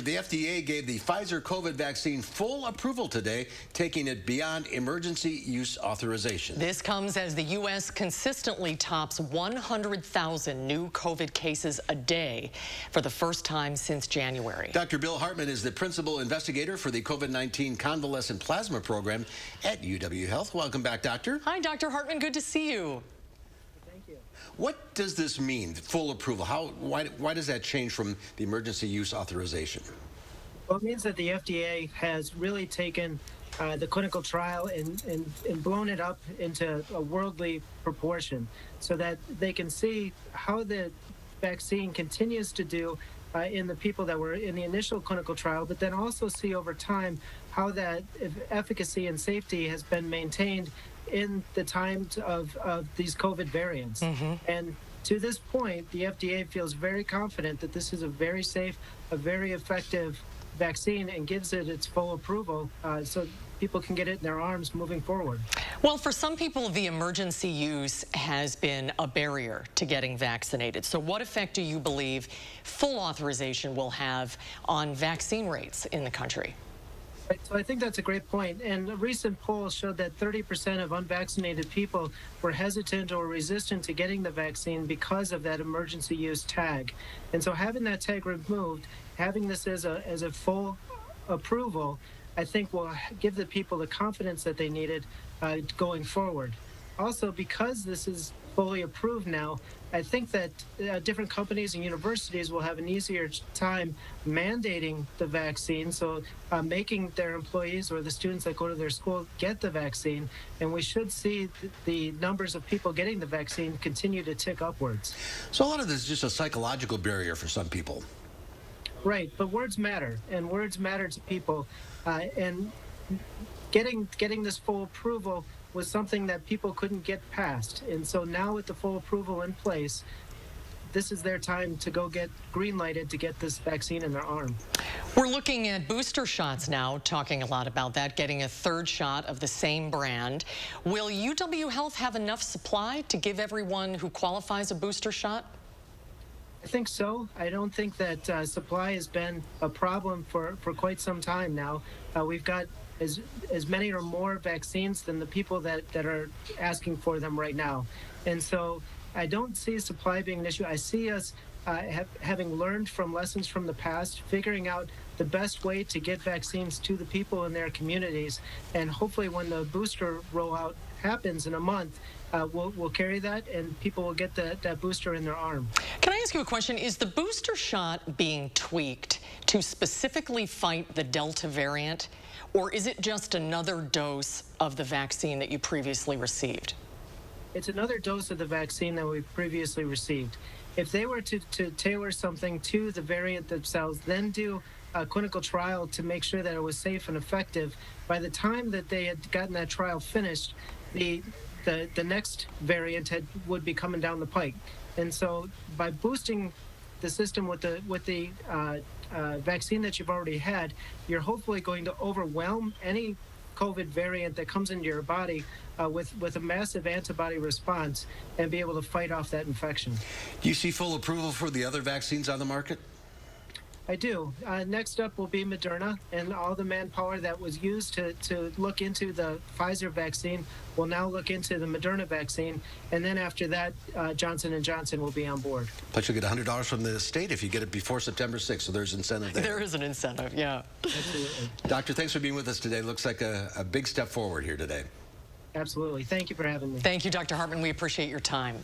The FDA gave the Pfizer COVID vaccine full approval today, taking it beyond emergency use authorization. This comes as the U.S. consistently tops 100,000 new COVID cases a day for the first time since January. Dr. Bill Hartman is the principal investigator for the COVID-19 convalescent plasma program at UW Health. Welcome back, doctor. Hi, Dr. Hartman. Good to see you. What does this mean, full approval? Why does that change from the emergency use authorization? Well, it means that the FDA has really taken the clinical trial and blown it up into a worldly proportion so that they can see how the vaccine continues to do in the people that were in the initial clinical trial, but then also see over time how that efficacy and safety has been maintained in the times of these COVID variants. And to this point, the FDA feels very confident that this is a very safe, a very effective vaccine and gives it its full approval so people can get it in their arms moving forward. Well, for some people, the emergency use has been a barrier to getting vaccinated. So what effect do you believe full authorization will have on vaccine rates in the country? So I think that's a great point. And a recent poll showed that 30% of unvaccinated people were hesitant or resistant to getting the vaccine because of that emergency use tag. And so having that tag removed, having this as a full approval, I think will give the people the confidence that they needed going forward. Also, because this is fully approved now, I think that different companies and universities will have an easier time mandating the vaccine, so making their employees or the students that go to their school get the vaccine, and we should see the numbers of people getting the vaccine continue to tick upwards. So a lot of this is just a psychological barrier for some people. Right, but words matter, and words matter to people, and getting this full approval was something that people couldn't get past. And so now with the full approval in place, this is their time to go get green lighted to get this vaccine in their arm. We're looking at booster shots now, talking a lot about that, getting a third shot of the same brand. Will UW Health have enough supply to give everyone who qualifies a booster shot? I think so. I don't think that supply has been a problem for quite some time now. We've got as many or more vaccines than the people that are asking for them right now. And so I don't see supply being an issue. I see us having learned from lessons from the past, figuring out the best way to get vaccines to the people in their communities. And hopefully when the booster rollout happens in a month, we'll carry that and people will get that booster in their arm. Can I ask you a question? Is the booster shot being tweaked to specifically fight the Delta variant, or is it just another dose of the vaccine that you previously received? It's another dose of the vaccine that we've previously received. If they were to tailor something to the variant themselves, then do a clinical trial to make sure that it was safe and effective, by the time that they had gotten that trial finished, the next variant would be coming down the pike. And so by boosting the system with the vaccine that you've already had, you're hopefully going to overwhelm any COVID variant that comes into your body with a massive antibody response and be able to fight off that infection. Do you see full approval for the other vaccines on the market? I do. Next up will be Moderna, and all the manpower that was used to look into the Pfizer vaccine will now look into the Moderna vaccine, and then after that, Johnson & Johnson will be on board. But you'll get $100 from the state if you get it before September 6th, so there's incentive there. There is an incentive, yeah. Absolutely. Doctor, thanks for being with us today. Looks like a big step forward here today. Absolutely. Thank you for having me. Thank you, Dr. Hartman. We appreciate your time.